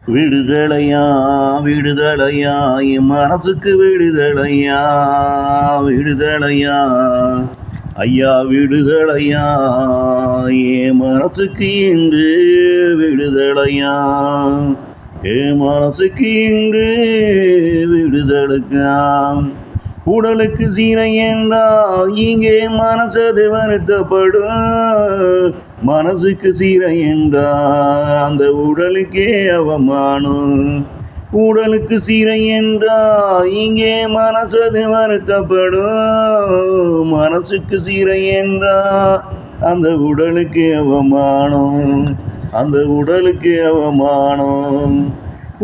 விடுதலையா விடுதலையா என் மனசுக்கு விடுதலையா விடுதலையா ஐயா விடுதலையா என் மனசுக்கு இன்று விடுதலையா என் மனசுக்கு இன்று விடுதலைக்காம் உடலுக்கு சீரை என்றால் இங்கே மனசது வருத்தப்படும் மனசுக்கு சீரை என்றால் அந்த உடலுக்கே அவமானம் உடலுக்கு சீரை என்றால் இங்கே மனசது வருத்தப்படும் மனசுக்கு சீரை என்றால் அந்த உடலுக்கு அவமானம் அந்த உடலுக்கு அவமானம்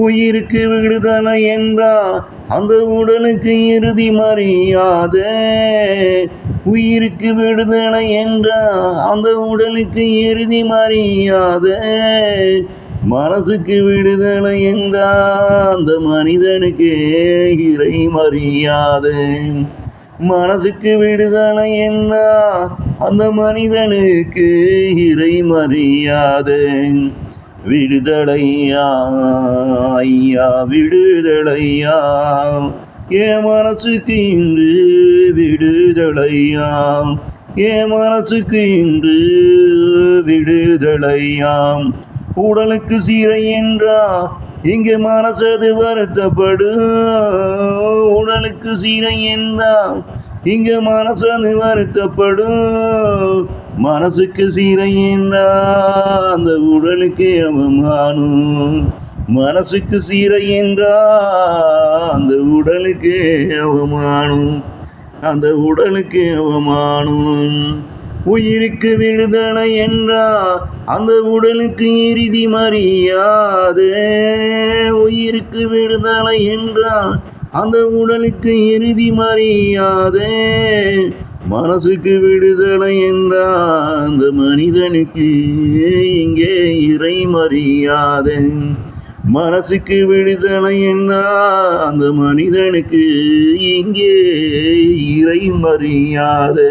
உயிருக்கு விடுதலை என்றால் அந்த உடலுக்கு இறுதி மரியாதை உயிருக்கு விடுதலை என்றால் அந்த உடலுக்கு இறுதி மரியாதை மனசுக்கு விடுதலை என்றால் அந்த மனிதனுக்கு இறை மரியாதை மனசுக்கு விடுதலை என்றால் அந்த மனிதனுக்கு இறை மரியாதை விடுதலையா ஐயா விடுதலையா என் மனசுக்கு இன்று விடுதலையா என் மனசுக்கு இன்று விடுதலையாம் உடலுக்கு சீரை என்றா இங்கே மனசது வருத்தப்படும் உடலுக்கு சீரை என்றா இங்க மனசது வருத்தப்படும் மனசுக்கு சீரை என்றா அந்த உடலுக்கு அவமானம் மனசுக்கு சீரை என்றா அந்த உடலுக்கு அவமானம் அந்த உடலுக்கு அவமானம் உயிருக்கு விடுதலை என்றா அந்த உடலுக்கு இறுதி மரியாதை உயிருக்கு விடுதலை என்றா அந்த உடலுக்கு இறுதி மரியாதை மனசுக்கு விடுதலை என்றா அந்த மனிதனுக்கு இங்கே இறை மரியாதை மனசுக்கு விடுதலை என்றா அந்த மனிதனுக்கு இங்கே இறை மரியாதை